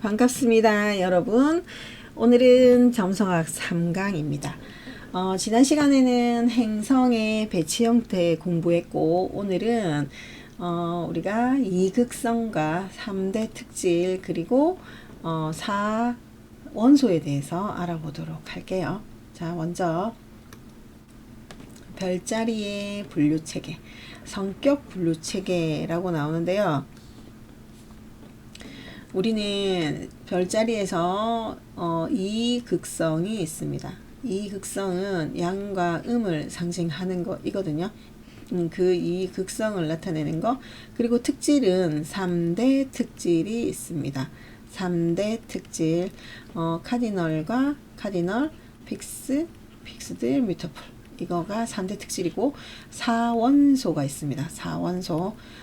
반갑습니다, 여러분. 오늘은 점성학 3강입니다. 지난 시간에는 행성의 배치 형태 공부했고, 오늘은 우리가 이극성과 3대 특질 그리고 4원소에 대해서 알아보도록 할게요. 자, 먼저 별자리의 분류체계, 성격 분류체계라고 나오는데요. 우리는 별자리에서 이극성이 있습니다. 이 극성은 양과 음을 상징하는 것이거든요. 그 이극성을 나타내는 것. 그리고 특질은 3대 특질이 있습니다. 3대 특질, 카디널과 카디널, 픽스드, 뮤터플. 이거가 3대 특질이고, 4원소가 있습니다.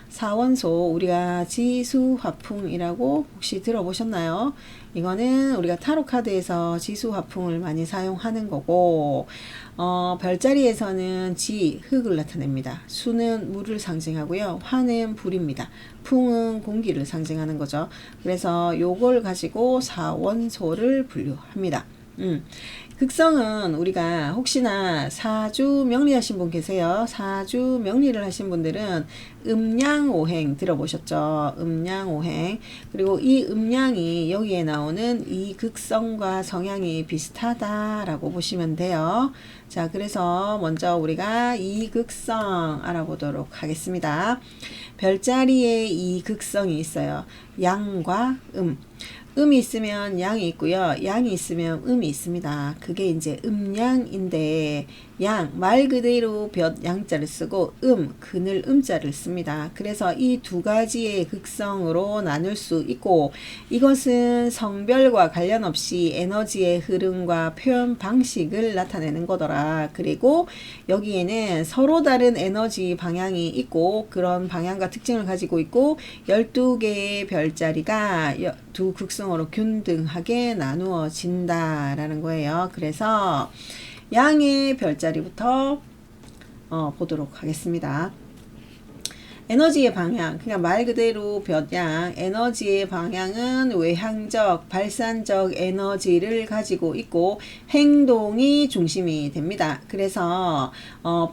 4원소 우리가 지수화풍이라고 혹시 들어보셨나요? 이거는 우리가 타로 카드에서 지수화풍을 많이 사용하는 거고, 별자리에서는 흑을 나타냅니다. 수는 물을 상징하고요. 화는 불입니다. 풍은 공기를 상징하는 거죠. 그래서 요걸 가지고 4원소를 분류합니다. 극성은 우리가 혹시나 사주 명리하신 분 계세요? 사주 명리를 하신 분들은 음양오행 들어보셨죠? 음양오행. 그리고 이 음양이 여기에 나오는 이 극성과 성향이 비슷하다라고 보시면 돼요. 자, 그래서 먼저 우리가 이 극성 알아보도록 하겠습니다. 별자리에 이 극성이 있어요. 양과 음이 있으면 양이 있고요. 양이 있으면 음이 있습니다. 그게 이제 음양인데, 말 그대로 볕 양자를 쓰고 그늘 음자를 씁니다. 그래서 이 두 가지의 극성으로 나눌 수 있고, 이것은 성별과 관련 없이 에너지의 흐름과 표현 방식을 나타내는 거더라. 그리고 여기에는 서로 다른 에너지 방향이 있고, 그런 방향과 특징을 가지고 있고, 12개의 별자리가 두 극성으로 균등하게 나누어진다라는 거예요. 그래서 양의 별자리부터 보도록 하겠습니다. 에너지의 방향, 그냥 말 그대로 볕양, 에너지의 방향은 외향적, 발산적 에너지를 가지고 있고 행동이 중심이 됩니다. 그래서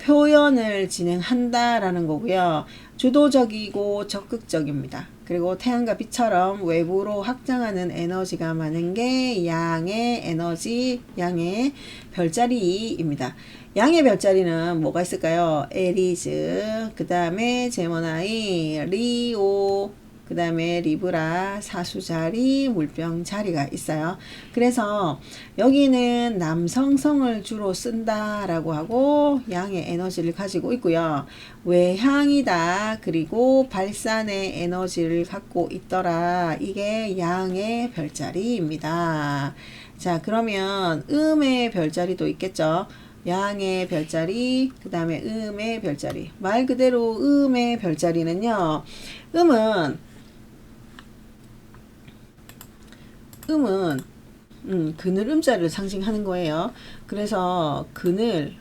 표현을 진행한다라는 거고요. 주도적이고 적극적입니다. 그리고 태양과 빛처럼 외부로 확장하는 에너지가 많은 게 양의 에너지, 양의 별자리입니다. 양의 별자리는 뭐가 있을까요? 에리즈, 그 다음에 제모나이, 리오, 그 다음에 리브라, 사수자리, 물병자리가 있어요. 그래서 여기는 남성성을 주로 쓴다라고 하고 양의 에너지를 가지고 있고요. 외향이다. 그리고 발산의 에너지를 갖고 있더라. 이게 양의 별자리입니다. 자, 그러면 음의 별자리도 있겠죠. 양의 별자리, 그 다음에 음의 별자리. 말 그대로 음의 별자리는요, 그늘 음자를 상징하는 거예요. 그래서 그늘,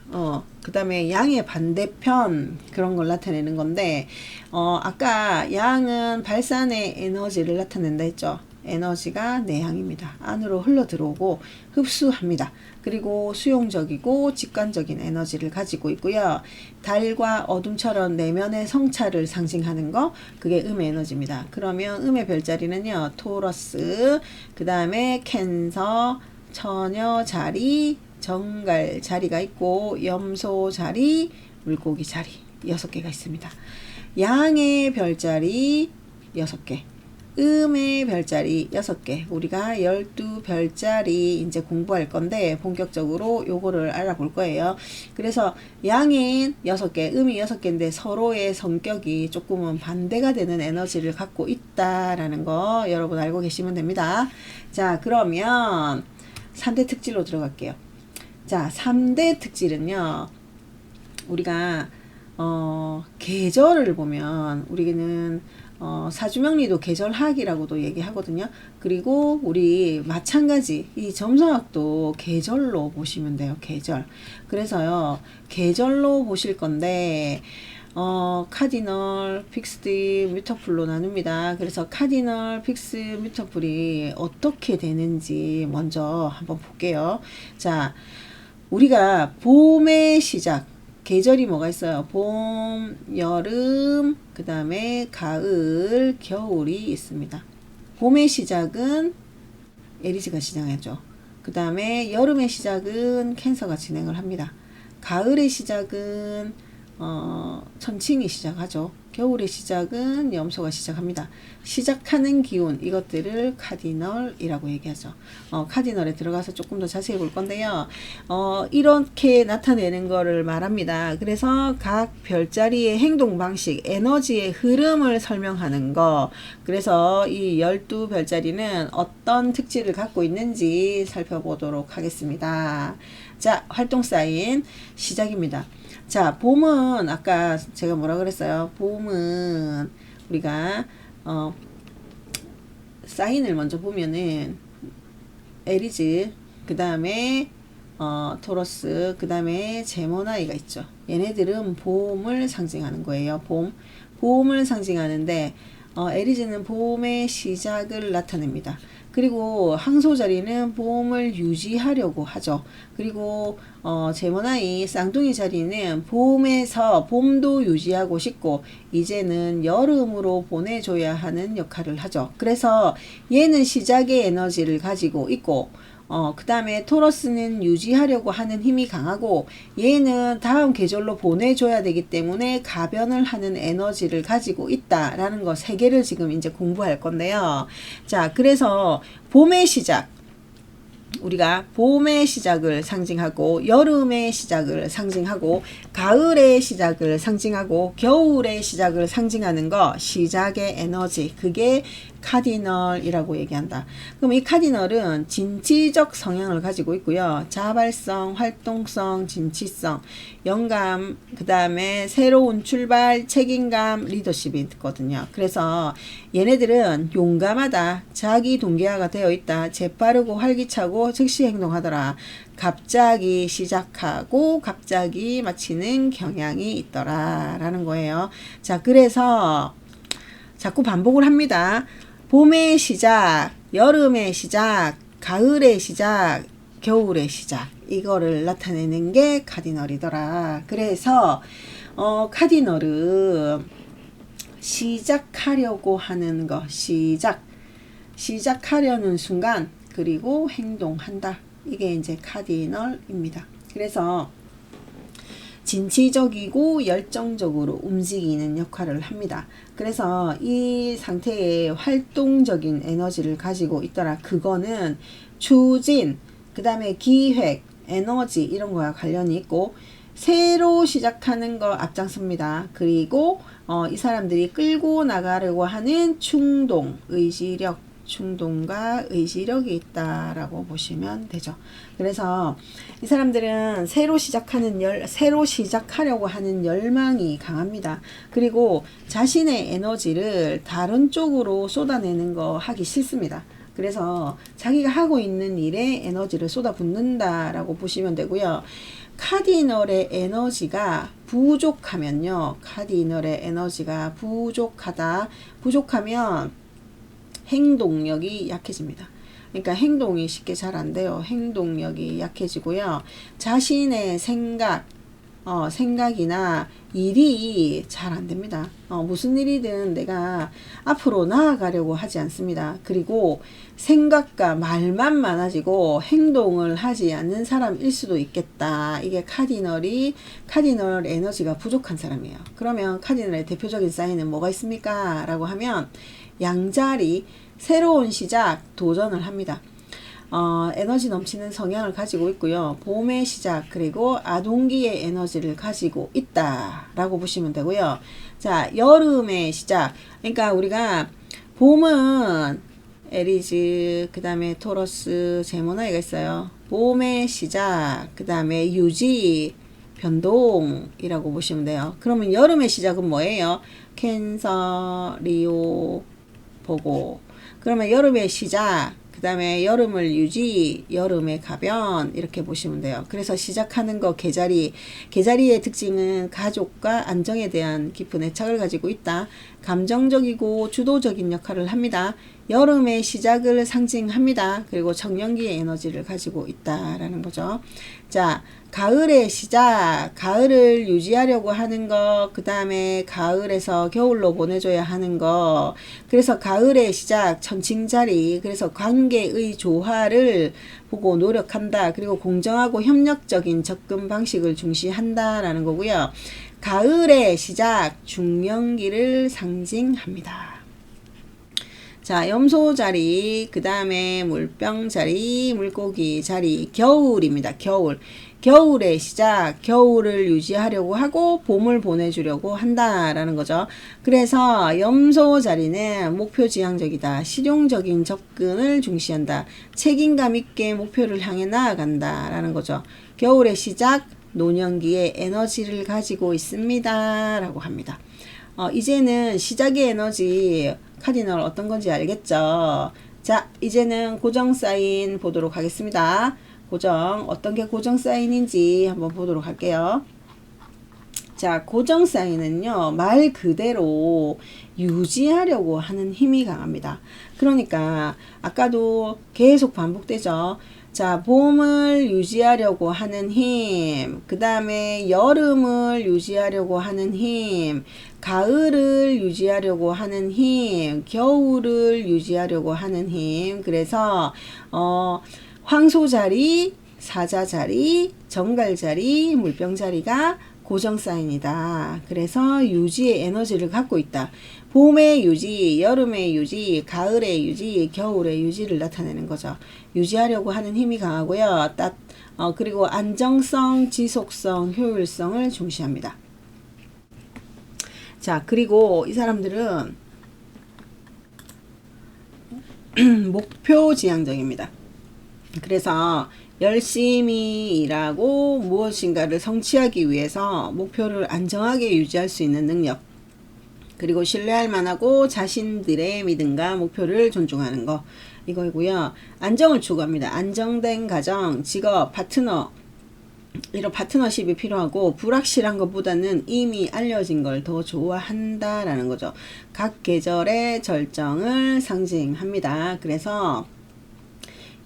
그 다음에 양의 반대편, 그런 걸 나타내는 건데, 아까 양은 발산의 에너지를 나타낸다 했죠. 에너지가 내향입니다. 안으로 흘러 들어오고 흡수합니다. 그리고 수용적이고 직관적인 에너지를 가지고 있고요. 달과 어둠처럼 내면의 성찰을 상징하는 거, 그게 음의 에너지입니다. 그러면 음의 별자리는요, 토러스, 그 다음에 캔서, 처녀 자리, 정갈 자리가 있고 염소 자리, 물고기 자리 6개가 있습니다. 양의 별자리 6개, 음의 별자리 6개, 우리가 12별자리 이제 공부할 건데 본격적으로 요거를 알아볼 거예요. 그래서 양인 6개, 음이 6개인데 서로의 성격이 조금은 반대가 되는 에너지를 갖고 있다라는 거 여러분 알고 계시면 됩니다. 자, 그러면 3대 특질로 들어갈게요. 자, 3대 특질은요, 우리가 계절을 보면 우리는 사주명리도 계절학이라고도 얘기하거든요. 그리고 우리 마찬가지 이 점성학도 계절로 보시면 돼요. 계절. 그래서요, 계절로 보실 건데 카디널, 픽스드, 뮤터풀로 나눕니다. 그래서 카디널, 픽스, 뮤터풀이 어떻게 되는지 먼저 한번 볼게요. 자, 우리가 봄의 시작, 계절이 뭐가 있어요? 봄, 여름, 그 다음에 가을, 겨울이 있습니다. 봄의 시작은 에리스가 시작하죠. 그 다음에 여름의 시작은 캔서가 진행을 합니다. 가을의 시작은 천칭이 시작하죠. 겨울의 시작은 염소가 시작합니다. 시작하는 기운, 이것들을 카디널이라고 얘기하죠. 카디널에 들어가서 조금 더 자세히 볼 건데요. 이렇게 나타내는 거를 말합니다. 그래서 각 별자리의 행동 방식, 에너지의 흐름을 설명하는 거. 그래서 이 12별자리는 어떤 특질을 갖고 있는지 살펴보도록 하겠습니다. 자, 활동 사인 시작입니다. 자, 봄은 아까 제가 뭐라 그랬어요? 봄은 우리가 사인을 먼저 보면은 에리즈, 그 다음에 토러스, 그 다음에 제모나이가 있죠. 얘네들은 봄을 상징하는 거예요. 봄을 상징하는데 에리즈는 봄의 시작을 나타냅니다. 그리고 항소 자리는 봄을 유지하려고 하죠. 그리고 제모나이 쌍둥이 자리는 봄도 유지하고 싶고 이제는 여름으로 보내줘야 하는 역할을 하죠. 그래서 얘는 시작의 에너지를 가지고 있고 그 다음에 토러스는 유지하려고 하는 힘이 강하고 얘는 다음 계절로 보내줘야 되기 때문에 가변을 하는 에너지를 가지고 있다라는 거 세 개를 지금 이제 공부할 건데요. 자, 그래서 봄의 시작, 우리가 봄의 시작을 상징하고 여름의 시작을 상징하고 가을의 시작을 상징하고 겨울의 시작을 상징하는 거, 시작의 에너지, 그게 카디널이라고 얘기한다. 그럼 이 카디널은 진취적 성향을 가지고 있고요. 자발성, 활동성, 진취성, 영감, 그 다음에 새로운 출발, 책임감, 리더십이 있거든요. 그래서 얘네들은 용감하다, 자기 동기화가 되어 있다, 재빠르고 활기차고 즉시 행동하더라, 갑자기 시작하고 갑자기 마치는 경향이 있더라 라는 거예요. 자, 그래서 자꾸 반복을 합니다. 봄의 시작, 여름의 시작, 가을의 시작, 겨울의 시작, 이거를 나타내는 게 카디널이더라. 그래서 카디널은 시작하려고 하는 거, 시작하려는 순간, 그리고 행동한다, 이게 이제 카디널입니다. 그래서 진취적이고 열정적으로 움직이는 역할을 합니다. 그래서 이 상태에 활동적인 에너지를 가지고 있더라. 그거는 추진, 그 다음에 기획, 에너지 이런 거와 관련이 있고 새로 시작하는 거 앞장섭니다. 그리고 이 사람들이 끌고 나가려고 하는 충동, 의지력, 충동과 의지력이 있다라고 보시면 되죠. 그래서 이 사람들은 새로 시작하려고 하는 열망이 강합니다. 그리고 자신의 에너지를 다른 쪽으로 쏟아내는 거 하기 싫습니다. 그래서 자기가 하고 있는 일에 에너지를 쏟아붓는다라고 보시면 되고요. 카디널의 에너지가 부족하면요. 카디널의 에너지가 부족하면 행동력이 약해집니다. 그러니까 행동이 쉽게 잘 안 돼요. 행동력이 약해지고요. 자신의 생각이나 일이 잘 안 됩니다. 무슨 일이든 내가 앞으로 나아가려고 하지 않습니다. 그리고 생각과 말만 많아지고 행동을 하지 않는 사람일 수도 있겠다. 이게 카디널 에너지가 부족한 사람이에요. 그러면 카디널의 대표적인 사인은 뭐가 있습니까? 라고 하면 양자리, 새로운 시작, 도전을 합니다. 에너지 넘치는 성향을 가지고 있고요. 봄의 시작, 그리고 아동기의 에너지를 가지고 있다라고 보시면 되고요. 자, 여름의 시작. 그러니까 우리가 봄은 에리즈, 그 다음에 토러스, 제모나이가 있어요. 봄의 시작, 그 다음에 유지, 변동이라고 보시면 돼요. 그러면 여름의 시작은 뭐예요? 캔서, 리오, 보고. 그러면 여름의 시작, 그 그 다음에 여름을 유지, 여름의 가변 이렇게 보시면 돼요. 그래서 시작하는 거 개자리, 개자리의 특징은 가족과 안정에 대한 깊은 애착을 가지고 있다. 감정적이고 주도적인 역할을 합니다. 여름의 시작을 상징합니다. 그리고 청년기의 에너지를 가지고 있다라는 거죠. 자, 가을의 시작, 가을을 유지하려고 하는 거, 그 다음에 가을에서 겨울로 보내줘야 하는 거, 그래서 가을의 시작, 천칭자리, 그래서 관계의 조화를 보고 노력한다. 그리고 공정하고 협력적인 접근 방식을 중시한다라는 거고요. 가을의 시작, 중년기를 상징합니다. 자, 염소 자리, 그 다음에 물병 자리, 물고기 자리, 겨울입니다. 겨울. 겨울의 시작, 겨울을 유지하려고 하고 봄을 보내주려고 한다라는 거죠. 그래서 염소 자리는 목표 지향적이다. 실용적인 접근을 중시한다. 책임감 있게 목표를 향해 나아간다라는 거죠. 겨울의 시작, 노년기에 에너지를 가지고 있습니다. 라고 합니다. 이제는 시작의 에너지 카디널 어떤 건지 알겠죠? 자, 이제는 고정 사인 보도록 하겠습니다. 고정, 어떤 게 고정 사인인지 한번 보도록 할게요. 자, 고정 사인은요, 말 그대로 유지하려고 하는 힘이 강합니다. 그러니까 아까도 계속 반복되죠. 자, 봄을 유지하려고 하는 힘, 그 다음에 여름을 유지하려고 하는 힘, 가을을 유지하려고 하는 힘, 겨울을 유지하려고 하는 힘. 그래서 황소자리, 사자자리, 정갈자리, 물병자리가 고정사인이다. 그래서 유지의 에너지를 갖고 있다. 봄의 유지, 여름의 유지, 가을의 유지, 겨울의 유지를 나타내는 거죠. 유지하려고 하는 힘이 강하고요. 그리고 안정성, 지속성, 효율성을 중시합니다. 자, 그리고 이 사람들은 목표 지향적입니다. 그래서 열심히 일하고 무엇인가를 성취하기 위해서 목표를 안정하게 유지할 수 있는 능력, 그리고 신뢰할 만하고 자신들의 믿음과 목표를 존중하는 거, 이거이고요. 안정을 추구합니다. 안정된 가정, 직업, 파트너, 이런 파트너십이 필요하고 불확실한 것보다는 이미 알려진 걸 더 좋아한다라는 거죠. 각 계절의 절정을 상징합니다. 그래서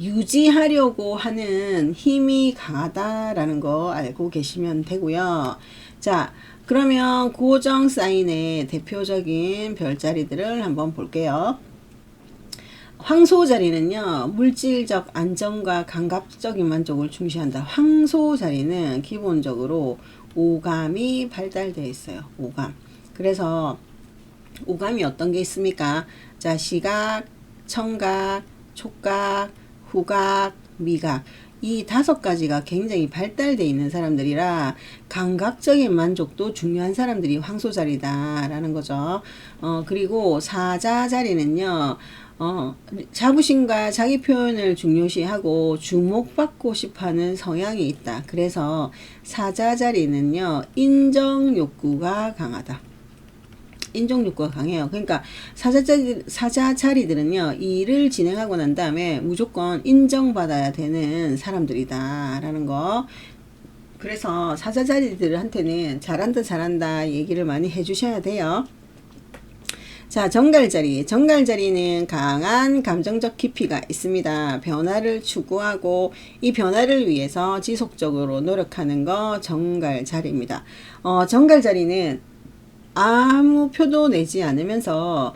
유지하려고 하는 힘이 강하다라는 거 알고 계시면 되고요. 자, 그러면 고정 사인의 대표적인 별자리들을 한번 볼게요. 황소 자리는요, 물질적 안정과 감각적인 만족을 중시한다. 황소 자리는 기본적으로 오감이 발달되어 있어요. 오감. 그래서 오감이 어떤 게 있습니까? 자, 시각, 청각, 촉각, 후각, 미각. 이 5가지가 굉장히 발달되어 있는 사람들이라 감각적인 만족도 중요한 사람들이 황소자리다라는 거죠. 그리고 사자자리는요, 자부심과 자기 표현을 중요시하고 주목받고 싶어하는 성향이 있다. 그래서 사자자리는요, 인정 욕구가 강하다. 인정 욕구가 강해요. 그러니까 사자자리들은요, 일을 진행하고 난 다음에 무조건 인정받아야 되는 사람들이다 라는 거. 그래서 사자자리들한테는 잘한다 얘기를 많이 해주셔야 돼요. 자, 정갈자리. 정갈자리는 강한 감정적 깊이가 있습니다. 변화를 추구하고 이 변화를 위해서 지속적으로 노력하는 거 정갈자리입니다. 정갈자리는 아무 표도 내지 않으면서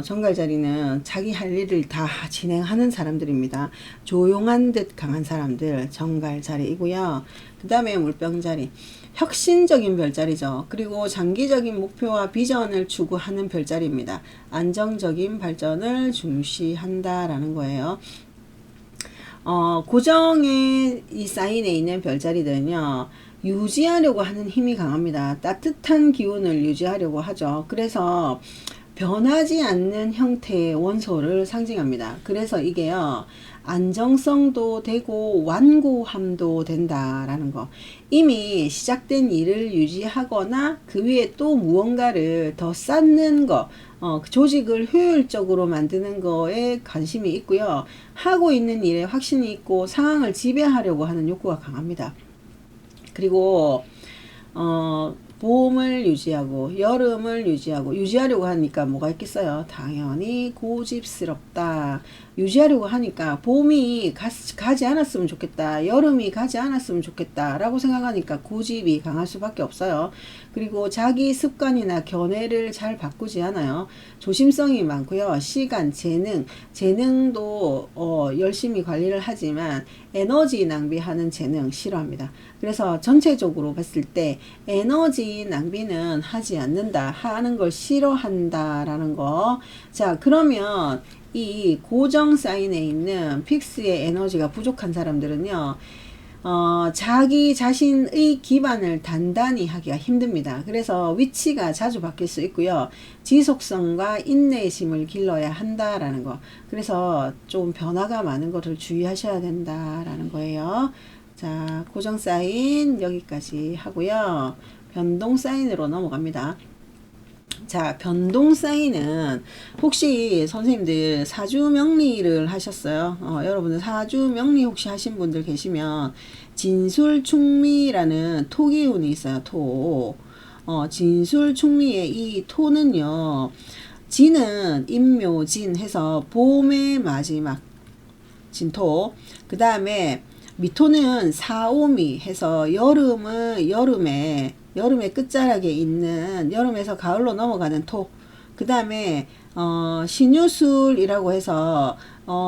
정갈자리는 자기 할 일을 다 진행하는 사람들입니다. 조용한 듯 강한 사람들 정갈자리이고요. 그 다음에 물병자리. 혁신적인 별자리죠. 그리고 장기적인 목표와 비전을 추구하는 별자리입니다. 안정적인 발전을 중시한다라는 거예요. 고정의 이 사인에 있는 별자리들은요, 유지하려고 하는 힘이 강합니다. 따뜻한 기운을 유지하려고 하죠. 그래서 변하지 않는 형태의 원소를 상징합니다. 그래서 이게요, 안정성도 되고 완고함도 된다라는 거. 이미 시작된 일을 유지하거나 그 위에 또 무언가를 더 쌓는 거, 그 조직을 효율적으로 만드는 거에 관심이 있고요. 하고 있는 일에 확신이 있고 상황을 지배하려고 하는 욕구가 강합니다. 그리고 봄을 유지하고 여름을 유지하려고 하니까 뭐가 있겠어요? 당연히 고집스럽다. 유지하려고 하니까 봄이 가지 않았으면 좋겠다. 여름이 가지 않았으면 좋겠다. 라고 생각하니까 고집이 강할 수밖에 없어요. 그리고 자기 습관이나 견해를 잘 바꾸지 않아요. 조심성이 많고요. 시간, 재능도 열심히 관리를 하지만 에너지 낭비하는 재능 싫어합니다. 그래서 전체적으로 봤을 때 에너지 낭비는 하지 않는다. 하는 걸 싫어한다. 라는 거. 자, 그러면 이 고정 사인에 있는 픽스의 에너지가 부족한 사람들은요, 자기 자신의 기반을 단단히 하기가 힘듭니다. 그래서 위치가 자주 바뀔 수 있고요. 지속성과 인내심을 길러야 한다라는 거. 그래서 좀 변화가 많은 것을 주의하셔야 된다라는 거예요. 자, 고정 사인 여기까지 하고요. 변동 사인으로 넘어갑니다. 자, 변동 사인은 혹시 선생님들 사주명리를 하셨어요? 여러분들 사주명리 혹시 하신 분들 계시면 진술충미라는 토기운이 있어요. 토. 진술충미의 이 토는요. 진은 임묘진 해서 봄의 마지막 진토. 그 다음에 미토는 사오미 해서 여름의 끝자락에 있는 여름에서 가을로 넘어가는 토. 그 다음에 신유술이라고 해서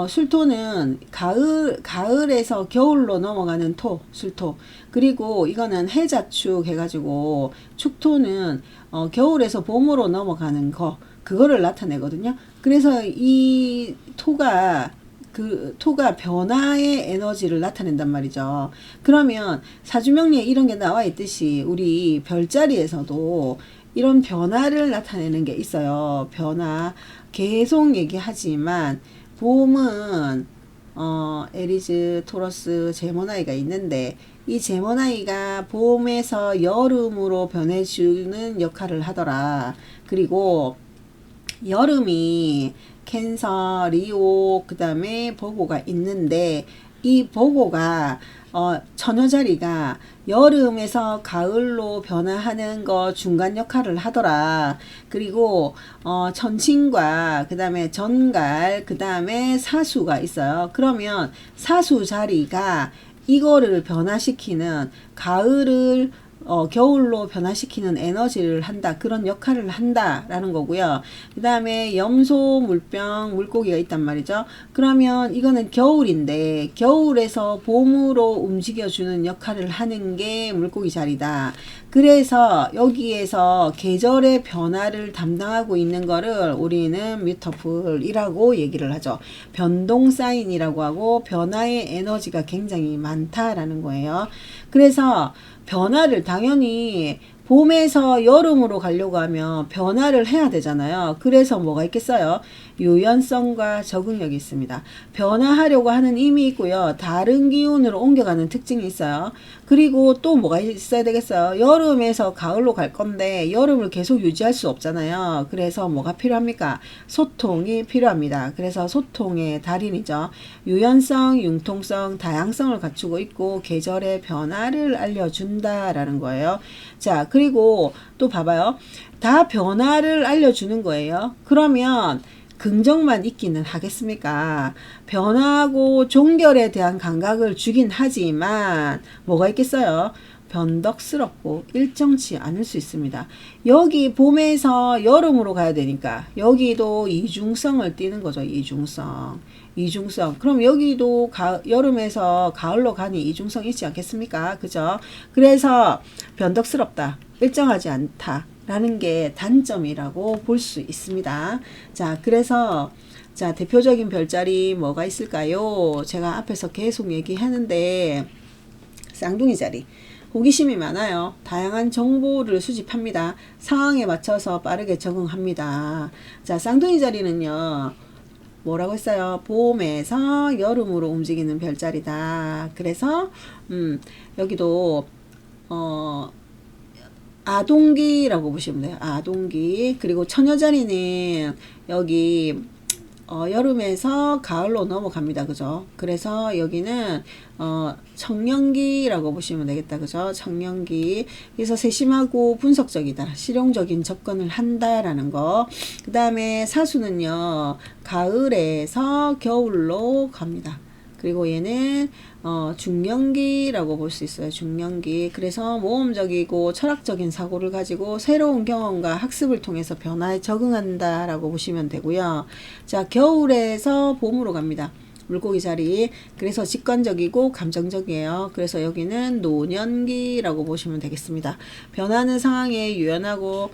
술토는 가을에서 겨울로 넘어가는 토, 술토. 그리고 이거는 해자축 해가지고 축토는 겨울에서 봄으로 넘어가는 거, 그거를 나타내거든요. 그래서 이 토가 변화의 에너지를 나타낸단 말이죠. 그러면 사주명리에 이런 게 나와 있듯이 우리 별자리에서도 이런 변화를 나타내는 게 있어요. 변화. 계속 얘기하지만 봄은 에리즈, 토러스, 제모나이가 있는데 이 제모나이가 봄에서 여름으로 변해주는 역할을 하더라. 그리고 여름이 캔서, 리오, 그 다음에 버고가 있는데 이 버고가 처녀자리가 여름에서 가을로 변화하는 거 중간 역할을 하더라. 그리고 천신과 그 다음에 전갈, 그 다음에 사수가 있어요. 그러면 사수 자리가 이거를 변화시키는 가을을 겨울로 변화시키는 에너지를 한다. 그런 역할을 한다라는 거고요. 그 다음에 염소, 물병, 물고기가 있단 말이죠. 그러면 이거는 겨울인데 겨울에서 봄으로 움직여주는 역할을 하는 게 물고기 자리다. 그래서 여기에서 계절의 변화를 담당하고 있는 거를 우리는 뮤터풀이라고 얘기를 하죠. 변동 사인이라고 하고 변화의 에너지가 굉장히 많다라는 거예요. 그래서 변화를 당연히 봄에서 여름으로 가려고 하면 변화를 해야 되잖아요. 그래서 뭐가 있겠어요? 유연성과 적응력이 있습니다. 변화하려고 하는 힘이 있고요. 다른 기운으로 옮겨가는 특징이 있어요. 그리고 또 뭐가 있어야 되겠어요? 여름에서 가을로 갈 건데 여름을 계속 유지할 수 없잖아요. 그래서 뭐가 필요합니까? 소통이 필요합니다. 그래서 소통의 달인이죠. 유연성, 융통성, 다양성을 갖추고 있고 계절의 변화를 알려준다라는 거예요. 자, 그리고 또 봐봐요. 다 변화를 알려주는 거예요. 그러면 긍정만 있기는 하겠습니까? 변화하고 종결에 대한 감각을 주긴 하지만 뭐가 있겠어요? 변덕스럽고 일정치 않을 수 있습니다. 여기 봄에서 여름으로 가야 되니까 여기도 이중성을 띠는 거죠. 이중성. 그럼 여기도 여름에서 가을로 가니 이중성 있지 않겠습니까? 그죠? 그래서 변덕스럽다. 일정하지 않다. 라는 게 단점이라고 볼 수 있습니다. 자, 그래서 자, 대표적인 별자리 뭐가 있을까요? 제가 앞에서 계속 얘기하는데 쌍둥이 자리. 호기심이 많아요. 다양한 정보를 수집합니다. 상황에 맞춰서 빠르게 적응합니다. 자, 쌍둥이 자리는요. 뭐라고 했어요? 봄에서 여름으로 움직이는 별자리다. 그래서 여기도 아동기라고 보시면 돼요. 아동기. 그리고 처녀자리는 여기 여름에서 가을로 넘어갑니다. 그죠? 그래서 여기는 청년기라고 보시면 되겠다. 그죠? 청년기. 그래서 세심하고 분석적이다. 실용적인 접근을 한다라는 거. 그 다음에 사수는요. 가을에서 겨울로 갑니다. 그리고 얘는 중년기라고 볼 수 있어요. 중년기. 그래서 모험적이고 철학적인 사고를 가지고 새로운 경험과 학습을 통해서 변화에 적응한다라고 보시면 되고요. 자, 겨울에서 봄으로 갑니다. 물고기 자리. 그래서 직관적이고 감정적이에요. 그래서 여기는 노년기라고 보시면 되겠습니다. 변하는 상황에 유연하고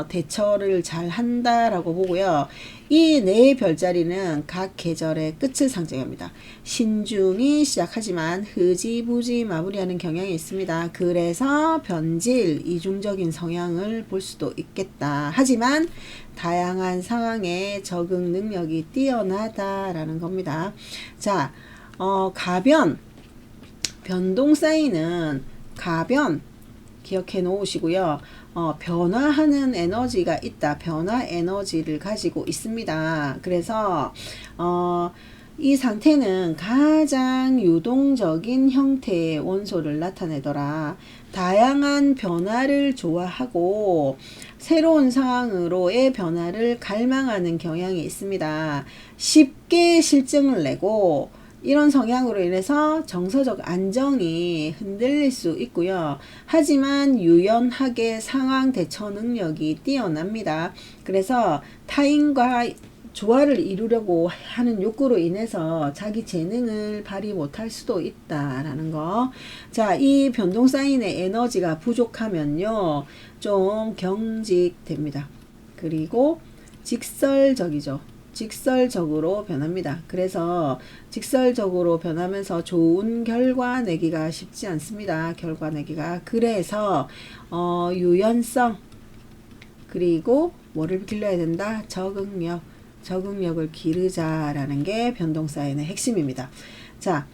대처를 잘 한다라고 보고요. 이 네 별자리는 각 계절의 끝을 상징합니다. 신중히 시작하지만 흐지부지 마무리하는 경향이 있습니다. 그래서 변질, 이중적인 성향을 볼 수도 있겠다. 하지만 다양한 상황에 적응 능력이 뛰어나다라는 겁니다. 자, 가변, 변동 사인은 가변 기억해 놓으시고요. 변화하는 에너지가 있다. 변화 에너지를 가지고 있습니다. 그래서 이 상태는 가장 유동적인 형태의 원소를 나타내더라. 다양한 변화를 좋아하고 새로운 상황으로의 변화를 갈망하는 경향이 있습니다. 쉽게 실증을 내고 이런 성향으로 인해서 정서적 안정이 흔들릴 수 있고요. 하지만 유연하게 상황 대처 능력이 뛰어납니다. 그래서 타인과 조화를 이루려고 하는 욕구로 인해서 자기 재능을 발휘 못할 수도 있다라는 거. 자, 이 변동 사인의 에너지가 부족하면요. 좀 경직됩니다. 그리고 직설적이죠. 직설적으로 변합니다. 그래서 직설적으로 변하면서 좋은 결과 내기가 쉽지 않습니다. 결과 내기가. 그래서 유연성 그리고 뭐를 길러야 된다? 적응력을 기르자라는 게 변동 사인의 핵심입니다. 자,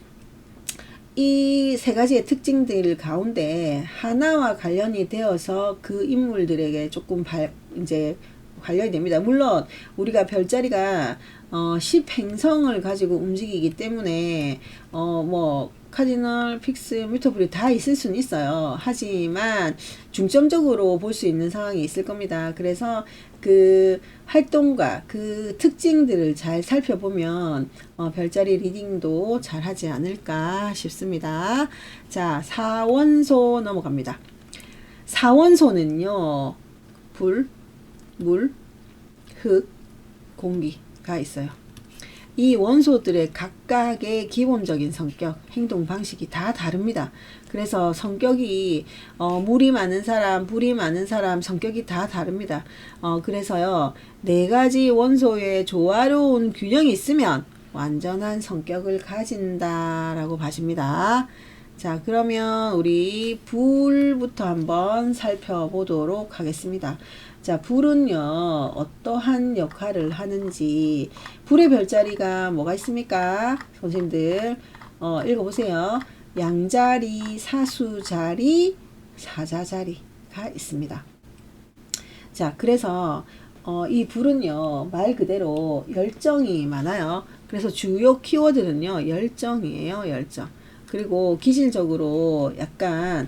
이 세 가지의 특징들 가운데 하나와 관련이 되어서 그 인물들에게 조금 이제 관련이 됩니다. 물론 우리가 별자리가 10행성을 가지고 움직이기 때문에 뭐 카디널, 픽스, 뮤터블이 다 있을 수는 있어요. 하지만 중점적으로 볼 수 있는 상황이 있을 겁니다. 그래서 그 활동과 그 특징들을 잘 살펴보면 별자리 리딩도 잘 하지 않을까 싶습니다. 자, 4원소 넘어갑니다. 4원소는요. 불, 물, 흙, 공기가 있어요. 이 원소들의 각각의 기본적인 성격, 행동 방식이 다 다릅니다. 그래서 성격이 물이 많은 사람, 불이 많은 사람 성격이 다 다릅니다. 그래서요. 네 가지 원소의 조화로운 균형이 있으면 완전한 성격을 가진다라고 봐집니다. 자, 그러면 우리 불부터 한번 살펴보도록 하겠습니다. 자, 불은요, 어떠한 역할을 하는지, 불의 별자리가 뭐가 있습니까? 선생님들, 읽어보세요. 양자리, 사수자리, 사자자리가 있습니다. 자, 그래서, 이 불은요, 말 그대로 열정이 많아요. 그래서 주요 키워드는요, 열정이에요, 열정. 그리고 기질적으로 약간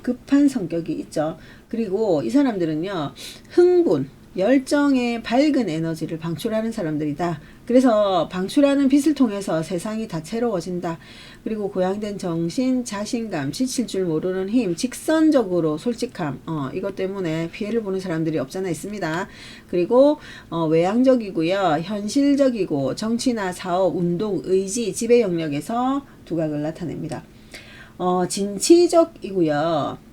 급한 성격이 있죠. 그리고 이 사람들은요. 흥분, 열정의 밝은 에너지를 방출하는 사람들이다. 그래서 방출하는 빛을 통해서 세상이 다채로워진다. 그리고 고양된 정신, 자신감, 지칠 줄 모르는 힘, 직선적으로 솔직함, 이것 때문에 피해를 보는 사람들이 없잖아 있습니다. 그리고 외향적이고요. 현실적이고 정치나 사업, 운동, 의지, 지배 영역에서 두각을 나타냅니다. 진취적이고요.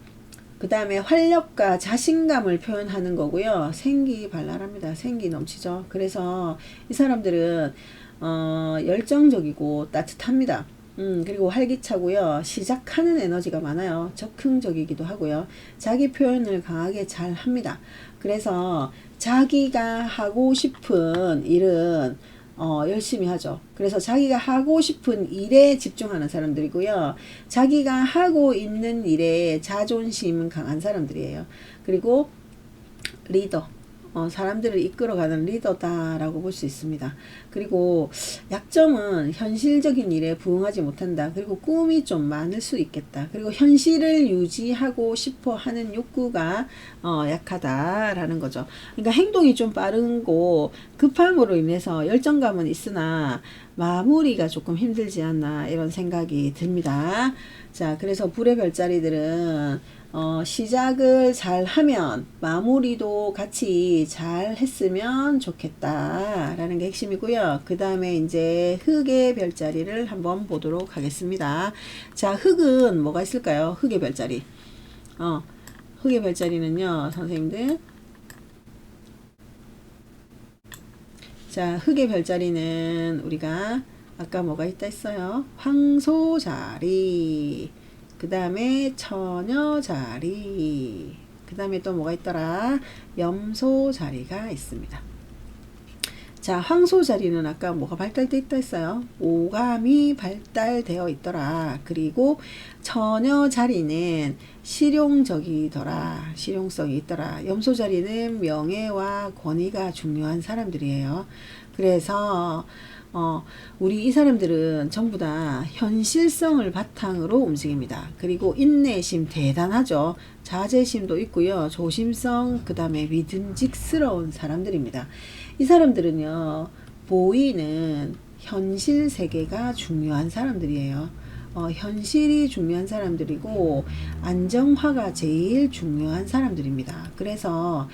그 다음에 활력과 자신감을 표현하는 거고요. 생기발랄합니다. 생기 넘치죠. 그래서 이 사람들은 열정적이고 따뜻합니다. 그리고 활기차고요. 시작하는 에너지가 많아요. 적극적이기도 하고요. 자기 표현을 강하게 잘 합니다. 그래서 자기가 하고 싶은 일은 열심히 하죠. 그래서 자기가 하고 싶은 일에 집중하는 사람들이고요. 자기가 하고 있는 일에 자존심 강한 사람들이에요. 그리고 리더, 사람들을 이끌어가는 리더다라고 볼 수 있습니다. 그리고 약점은 현실적인 일에 부응하지 못한다. 그리고 꿈이 좀 많을 수 있겠다. 그리고 현실을 유지하고 싶어 하는 욕구가 약하다라는 거죠. 그러니까 행동이 좀 빠르고 급함으로 인해서 열정감은 있으나 마무리가 조금 힘들지 않나 이런 생각이 듭니다. 자, 그래서 불의 별자리들은 시작을 잘 하면 마무리도 같이 잘 했으면 좋겠다 라는 게 핵심이고요. 그 다음에 이제 흑의 별자리를 한번 보도록 하겠습니다. 자, 흑은 뭐가 있을까요? 흑의 별자리. 흑의 별자리는요, 선생님들. 자, 흑의 별자리는 우리가 아까 뭐가 있다 했어요? 황소자리. 그 다음에 처녀자리, 그 다음에 또 뭐가 있더라? 염소자리가 있습니다. 자, 황소자리는 아까 뭐가 발달되어 있다 했어요? 오감이 발달되어 있더라. 그리고 처녀자리는 실용적이더라. 실용성이 있더라. 염소자리는 명예와 권위가 중요한 사람들이에요. 그래서 우리 이 사람들은 전부 다 현실성을 바탕으로 움직입니다. 그리고 인내심 대단하죠. 자제심도 있고요. 조심성, 그 다음에 믿음직스러운 사람들입니다. 이 사람들은요, 보이는 현실 세계가 중요한 사람들이에요. 현실이 중요한 사람들이고 안정화가 제일 중요한 사람들입니다. 그래서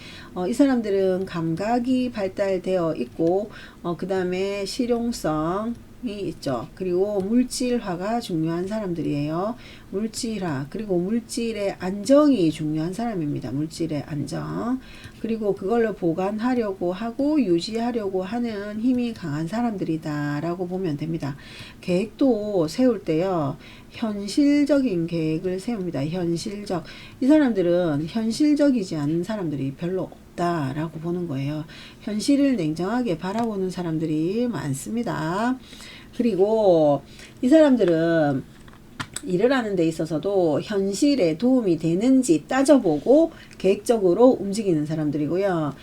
이 사람들은 감각이 발달되어 있고 그 다음에 실용성이 있죠. 그리고 물질화가 중요한 사람들이에요. 물질화, 그리고 물질의 안정이 중요한 사람입니다. 물질의 안정. 그리고 그걸로 보관하려고 하고 유지하려고 하는 힘이 강한 사람들이다 라고 보면 됩니다. 계획도 세울 때요, 현실적인 계획을 세웁니다. 현실적. 이 사람들은 현실적이지 않은 사람들이 별로 없다 라고 보는 거예요. 현실을 냉정하게 바라보는 사람들이 많습니다. 그리고 이 사람들은 일을 하는 데 있어서도 현실에 도움이 되는지 따져보고 계획적으로 움직이는 사람들이고요.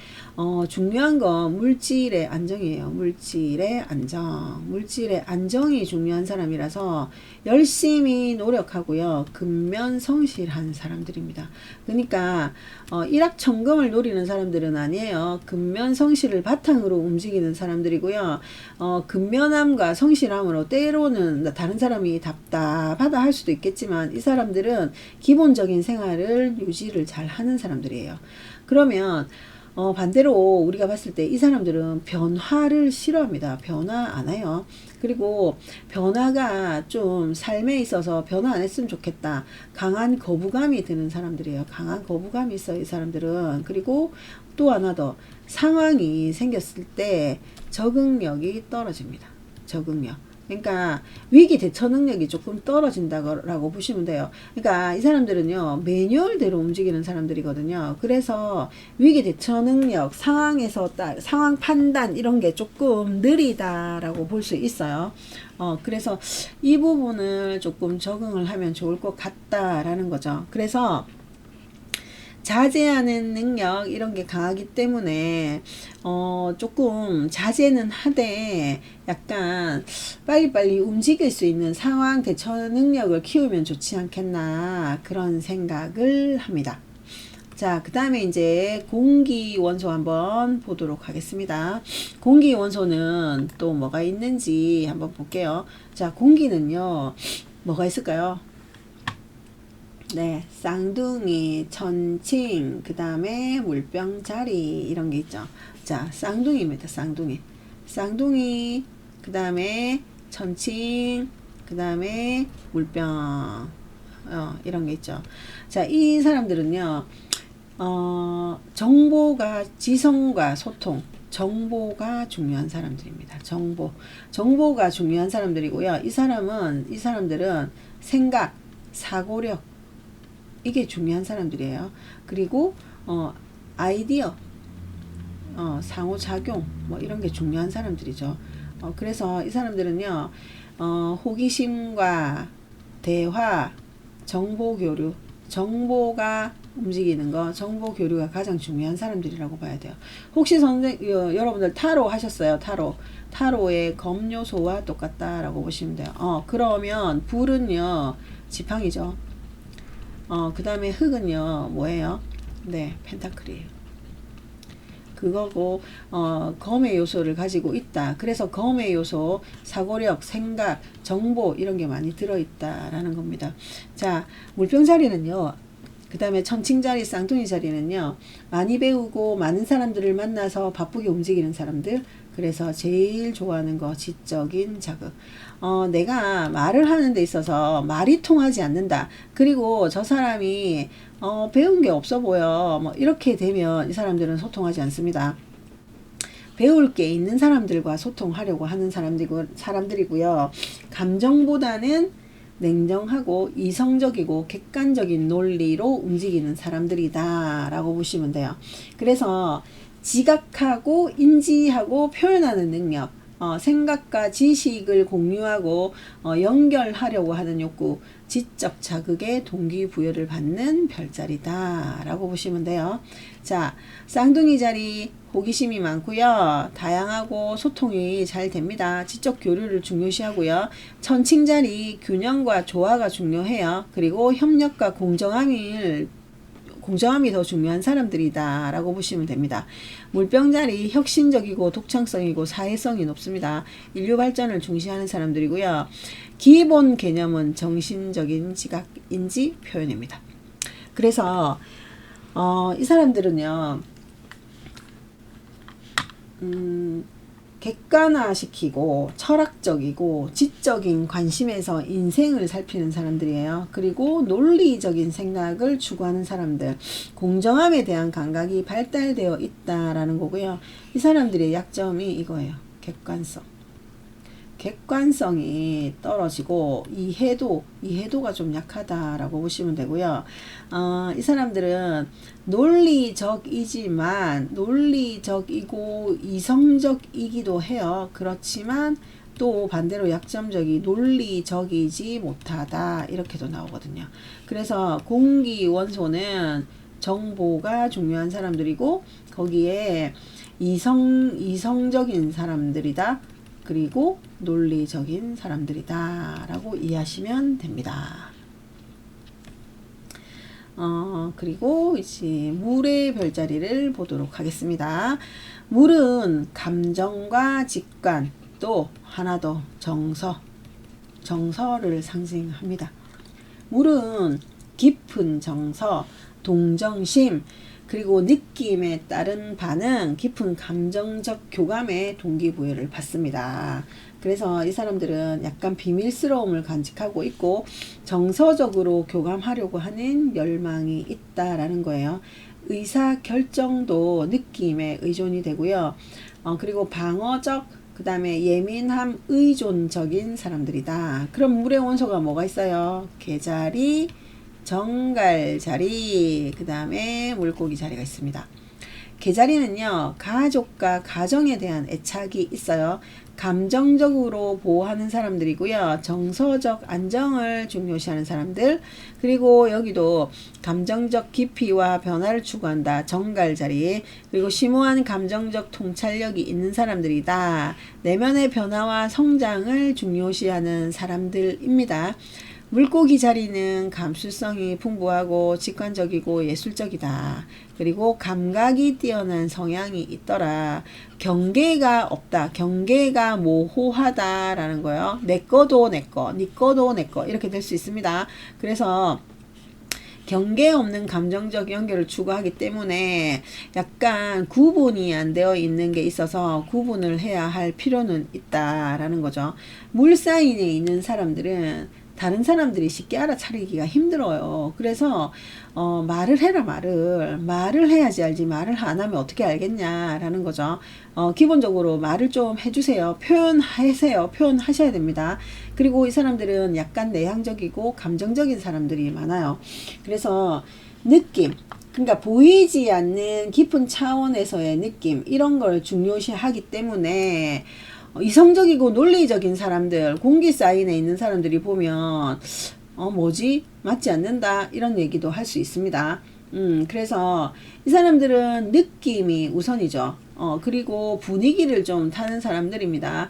중요한 건 물질의 안정이에요. 물질의 안정. 물질의 안정이 중요한 사람이라서 열심히 노력하고요. 근면성실한 사람들입니다. 그러니까 일확천금을 노리는 사람들은 아니에요. 근면성실을 바탕으로 움직이는 사람들이고요. 근면함과 성실함으로 때로는 다른 사람이 답답하다 할 수도 있겠지만 이 사람들은 기본적인 생활을 유지를 잘 하는 사람들이에요. 그러면 반대로 우리가 봤을 때 이 사람들은 변화를 싫어합니다. 변화 안 해요. 그리고 변화가 좀 삶에 있어서 변화 안 했으면 좋겠다. 강한 거부감이 드는 사람들이에요. 강한 거부감이 있어요, 이 사람들은. 그리고 또 하나 더, 상황이 생겼을 때 적응력이 떨어집니다. 적응력. 그러니까 위기 대처 능력이 조금 떨어진다고 보시면 돼요. 그러니까 이 사람들은요, 매뉴얼대로 움직이는 사람들이거든요. 그래서 위기 대처 능력, 상황에서 상황 판단 이런 게 조금 느리다라고 볼 수 있어요. 그래서 이 부분을 조금 적응을 하면 좋을 것 같다라는 거죠. 그래서 자제하는 능력 이런 게 강하기 때문에 조금 자제는 하되 약간 빨리빨리 움직일 수 있는 상황 대처 능력을 키우면 좋지 않겠나 그런 생각을 합니다. 자, 그 다음에 이제 공기 원소 한번 보도록 하겠습니다. 공기 원소는 또 뭐가 있는지 한번 볼게요. 자, 공기는요, 뭐가 있을까요? 네, 쌍둥이, 천칭, 그 다음에 물병자리 이런 게 있죠. 자, 쌍둥이입니다. 쌍둥이. 쌍둥이, 그 다음에 천칭, 그 다음에 물병, 이런 게 있죠. 자, 이 사람들은요, 정보가, 지성과 소통, 정보가 중요한 사람들입니다. 정보가 중요한 사람들이고요. 이 사람들은 생각, 사고력, 이게 중요한 사람들이에요. 그리고 아이디어, 상호작용 뭐 이런 게 중요한 사람들이죠. 그래서 이 사람들은요, 호기심과 대화, 정보 교류, 정보가 움직이는 거, 정보 교류가 가장 중요한 사람들이라고 봐야 돼요. 혹시 여러분들 타로 하셨어요? 타로의 검 요소와 똑같다라고 보시면 돼요. 그러면 불은요, 지팡이죠. 그 다음에 흙은요, 뭐예요? 네, 펜타클이에요. 그거고 검의 요소를 가지고 있다. 그래서 검의 요소, 사고력, 생각, 정보 이런 게 많이 들어있다라는 겁니다. 자, 물병 자리는요. 그 다음에 천칭 자리, 쌍둥이 자리는요. 많이 배우고 많은 사람들을 만나서 바쁘게 움직이는 사람들. 그래서 제일 좋아하는 거 지적인 자극. 내가 말을 하는 데 있어서 말이 통하지 않는다. 그리고 저 사람이 배운 게 없어 보여. 뭐 이렇게 되면 이 사람들은 소통하지 않습니다. 배울 게 있는 사람들과 소통하려고 하는 사람들이고요. 감정보다는 냉정하고 이성적이고 객관적인 논리로 움직이는 사람들이다 라고 보시면 돼요. 그래서 지각하고 인지하고 표현하는 능력, 생각과 지식을 공유하고 연결하려고 하는 욕구, 지적 자극에 동기부여를 받는 별자리다 라고 보시면 돼요. 자, 쌍둥이 자리 호기심이 많고요. 다양하고 소통이 잘 됩니다. 지적 교류를 중요시하고요. 천칭 자리 균형과 조화가 중요해요. 그리고 협력과 공정함이 더 중요한 사람들이다 라고 보시면 됩니다. 물병자리 혁신적이고 독창성이고 사회성이 높습니다. 인류 발전을 중시하는 사람들이고요. 기본 개념은 정신적인 지각, 인지, 표현입니다. 그래서 이 사람들은요. 객관화시키고 철학적이고 지적인 관심에서 인생을 살피는 사람들이에요. 그리고 논리적인 생각을 추구하는 사람들, 공정함에 대한 감각이 발달되어 있다라는 거고요. 이 사람들의 약점이 이거예요. 객관성이 떨어지고 이해도가 좀 약하다라고 보시면 되고요. 이 사람들은 논리적이지만 논리적이고 이성적이기도 해요. 그렇지만 또 반대로 약점적이 논리적이지 못하다 이렇게도 나오거든요. 그래서 공기원소는 정보가 중요한 사람들이고 거기에 이성적인 사람들이다. 그리고 논리적인 사람들이다 라고 이해하시면 됩니다. 그리고 이제 물의 별자리를 보도록 하겠습니다. 물은 감정과 직관, 또 하나 더 정서를 상징합니다. 물은 깊은 정서, 동정심, 그리고 느낌에 따른 반응, 깊은 감정적 교감에 동기부여를 받습니다. 그래서 이 사람들은 약간 비밀스러움을 간직하고 있고 정서적으로 교감하려고 하는 열망이 있다라는 거예요. 의사결정도 느낌에 의존이 되고요. 그리고 방어적, 그 다음에 예민함, 의존적인 사람들이다. 그럼 물의 원소가 뭐가 있어요? 개자리, 정갈자리, 그 다음에 물고기 자리가 있습니다. 개자리는요, 가족과 가정에 대한 애착이 있어요. 감정적으로 보호하는 사람들이고요. 정서적 안정을 중요시하는 사람들. 그리고 여기도 감정적 깊이와 변화를 추구한다. 정갈자리. 그리고 심오한 감정적 통찰력이 있는 사람들이다. 내면의 변화와 성장을 중요시하는 사람들입니다. 물고기 자리는 감수성이 풍부하고 직관적이고 예술적이다. 그리고 감각이 뛰어난 성향이 있더라. 경계가 없다. 경계가 모호하다라는 거예요. 내 거도 내 거, 네 거도 내 거 이렇게 될 수 있습니다. 그래서 경계 없는 감정적 연결을 추구하기 때문에 약간 구분이 안 되어 있는 게 있어서 구분을 해야 할 필요는 있다라는 거죠. 물 사이에 있는 사람들은 다른 사람들이 쉽게 알아차리기가 힘들어요. 그래서 말을 해라. 말을 해야지 알지 말을 안 하면 어떻게 알겠냐라는 거죠. 기본적으로 말을 좀 해주세요. 표현하셔야 됩니다. 그리고 이 사람들은 약간 내향적이고 감정적인 사람들이 많아요. 그래서 느낌, 그러니까 보이지 않는 깊은 차원에서의 느낌, 이런 걸 중요시하기 때문에 이성적이고 논리적인 사람들, 공기 사인에 있는 사람들이 보면 뭐지? 맞지 않는다. 이런 얘기도 할 수 있습니다. 그래서 이 사람들은 느낌이 우선이죠. 그리고 분위기를 좀 타는 사람들입니다.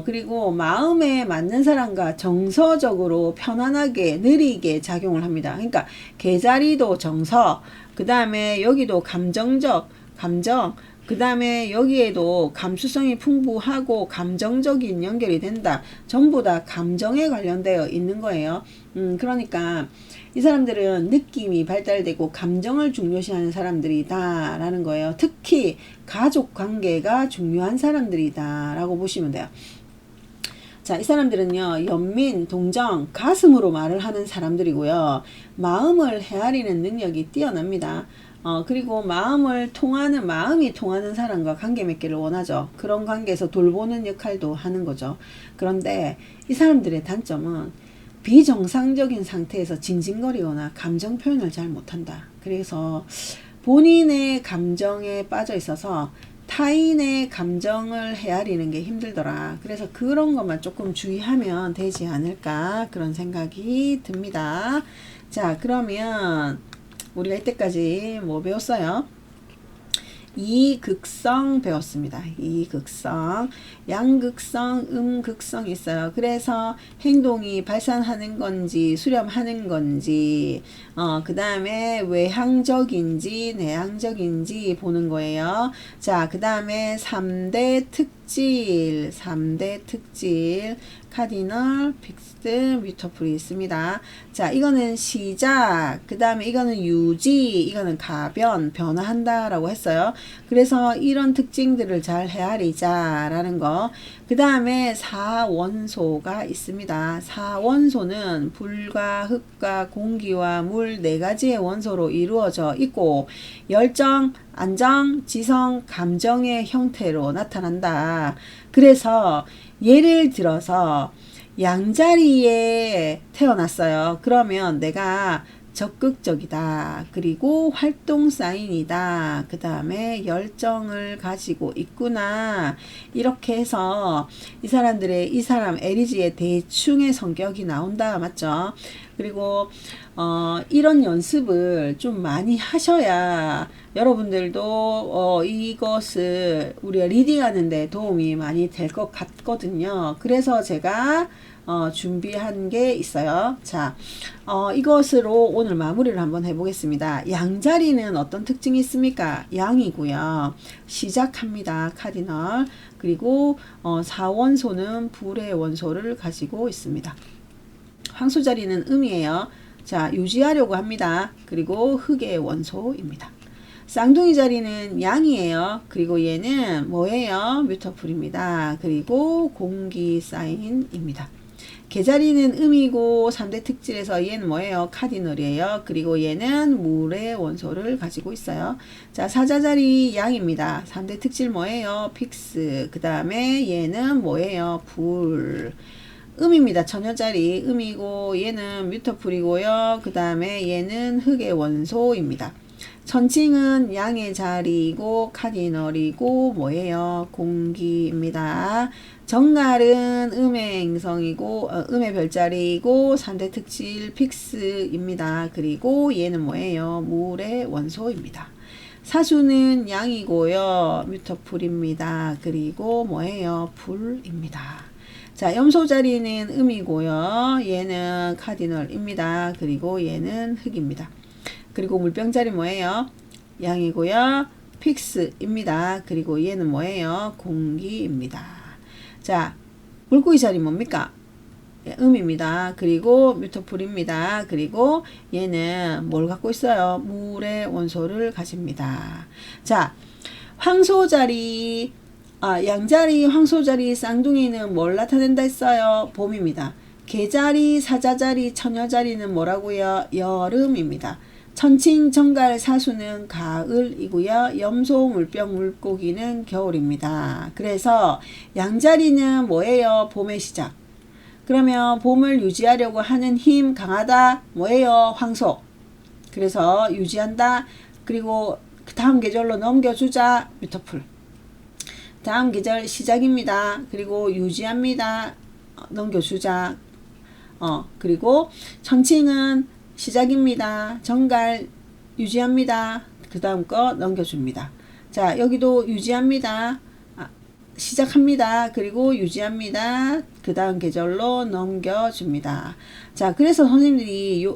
그리고 마음에 맞는 사람과 정서적으로 편안하게 느리게 작용을 합니다. 그러니까 계자리도 정서, 그 다음에 여기도 감정적, 감정, 그 다음에 여기에도 감수성이 풍부하고 감정적인 연결이 된다. 전부 다 감정에 관련되어 있는 거예요. 그러니까 이 사람들은 느낌이 발달되고 감정을 중요시하는 사람들이다 라는 거예요. 특히 가족 관계가 중요한 사람들이다 라고 보시면 돼요. 자, 이 사람들은요, 연민, 동정, 가슴으로 말을 하는 사람들이고요. 마음을 헤아리는 능력이 뛰어납니다. 그리고 마음이 통하는 사람과 관계 맺기를 원하죠. 그런 관계에서 돌보는 역할도 하는 거죠. 그런데 이 사람들의 단점은 비정상적인 상태에서 징징거리거나 감정 표현을 잘 못한다. 그래서 본인의 감정에 빠져 있어서 타인의 감정을 헤아리는 게 힘들더라. 그래서 그런 것만 조금 주의하면 되지 않을까 그런 생각이 듭니다. 자, 그러면 우리가 이때까지 뭐 배웠어요? 이극성 배웠습니다. 이극성, 양극성, 음극성 있어요. 그래서 행동이 발산하는 건지 수렴하는 건지 그 다음에 외향적인지 내향적인지 보는 거예요. 자, 그 다음에 3대 특질, 3대 특질 카디널, 픽스드, 뮤터풀이 있습니다. 자, 이거는 시작, 그 다음에 이거는 유지, 이거는 가변, 변화한다 라고 했어요. 그래서 이런 특징들을 잘 헤아리자 라는 거. 그 다음에 사원소가 있습니다. 사원소는 불과 흙과 공기와 물 네 가지의 원소로 이루어져 있고 열정, 안정, 지성, 감정의 형태로 나타난다. 그래서 예를 들어서 양자리에 태어났어요. 그러면 내가 적극적이다. 그리고 활동 사인이다. 그 다음에 열정을 가지고 있구나. 이렇게 해서 이 사람 에리지의 대충의 성격이 나온다. 맞죠? 그리고 이런 연습을 좀 많이 하셔야 여러분들도 이것을 우리가 리딩하는데 도움이 많이 될 것 같거든요. 그래서 제가 준비한 게 있어요. 자, 이것으로 오늘 마무리를 한번 해보겠습니다. 양자리는 어떤 특징이 있습니까? 양이고요. 시작합니다. 카디널. 그리고 사원소는 불의 원소를 가지고 있습니다. 황소자리는 음이에요. 자, 유지하려고 합니다. 그리고 흙의 원소입니다. 쌍둥이 자리는 양이에요. 그리고 얘는 뭐예요? 뮤터풀입니다. 그리고 공기 사인입니다. 개자리는 음이고 3대 특질에서 얘는 뭐예요? 카디널이에요. 그리고 얘는 물의 원소를 가지고 있어요. 자, 사자자리 양입니다. 3대 특질 뭐예요? 픽스. 그 다음에 얘는 뭐예요? 불. 음입니다. 처녀자리 음이고 얘는 뮤터풀이고요. 그 다음에 얘는 흙의 원소입니다. 천칭은 양의 자리이고 카디널이고 뭐예요? 공기입니다. 정갈은 음의 행성이고 음의 별자리이고 3대 특질 픽스입니다. 그리고 얘는 뭐예요? 물의 원소입니다. 사수는 양이고요. 뮤터풀입니다. 그리고 뭐예요? 불입니다. 자, 염소자리는 음이고요. 얘는 카디널입니다. 그리고 얘는 흙입니다. 그리고 물병자리 뭐예요? 양이고요. 픽스입니다. 그리고 얘는 뭐예요? 공기입니다. 자, 물고기 자리 뭡니까? 음입니다. 그리고 뮤터풀입니다. 그리고 얘는 뭘 갖고 있어요? 물의 원소를 가집니다. 자, 황소자리, 양자리, 황소자리, 쌍둥이는 뭘 나타낸다 했어요? 봄입니다. 개자리, 사자자리, 처녀자리는 뭐라고요? 여름입니다. 천칭, 정갈, 사수는 가을이고요. 염소, 물병, 물고기는 겨울입니다. 그래서 양자리는 뭐예요? 봄의 시작. 그러면 봄을 유지하려고 하는 힘 강하다. 뭐예요? 황소. 그래서 유지한다. 그리고 다음 계절로 넘겨주자. 뮤터풀. 다음 계절 시작입니다. 그리고 유지합니다. 넘겨주자. 그리고 천칭은 시작입니다. 정갈 유지합니다. 그 다음 거 넘겨줍니다. 자, 여기도 유지합니다. 시작합니다. 그리고 유지합니다. 그 다음 계절로 넘겨줍니다. 자, 그래서 선생님들이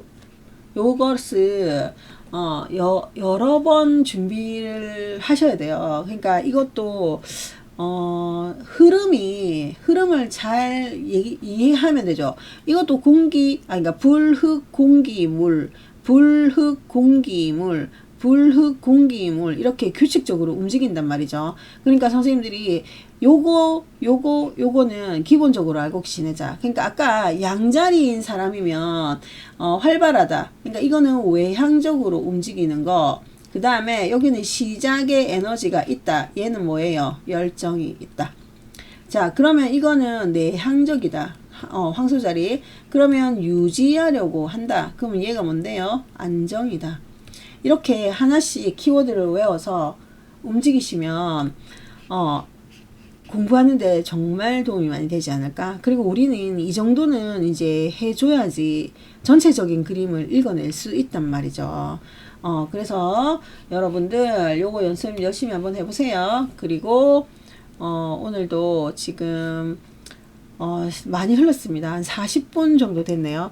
요것을 여러 번 준비를 하셔야 돼요. 그러니까 이것도 흐름을 잘 이해하면 되죠. 이것도 그러니까 불흙 공기 물, 불흙 공기 물, 불흙 공기 물 이렇게 규칙적으로 움직인단 말이죠. 그러니까 선생님들이 요거는 기본적으로 알고 지내자. 그러니까 아까 양자리인 사람이면 활발하다. 그러니까 이거는 외향적으로 움직이는 거. 그 다음에 여기는 시작에 에너지가 있다. 얘는 뭐예요? 열정이 있다. 자, 그러면 이거는 내향적이다. 황소자리. 그러면 유지하려고 한다. 그러면 얘가 뭔데요? 안정이다. 이렇게 하나씩 키워드를 외워서 움직이시면 공부하는데 정말 도움이 많이 되지 않을까? 그리고 우리는 이 정도는 이제 해줘야지 전체적인 그림을 읽어낼 수 있단 말이죠. 그래서 여러분들 요거 연습 열심히 한번 해보세요. 그리고 오늘도 지금 많이 흘렀습니다. 한 40분 정도 됐네요.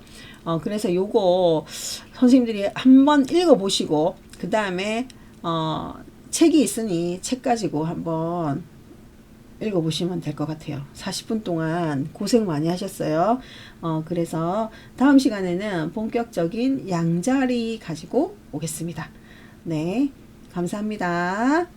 그래서 요거 선생님들이 한번 읽어보시고 그 다음에 책이 있으니 책 가지고 한번 읽어보시면 될 것 같아요. 40분 동안 고생 많이 하셨어요. 그래서 다음 시간에는 본격적인 양자리 가지고 오겠습니다. 네, 감사합니다.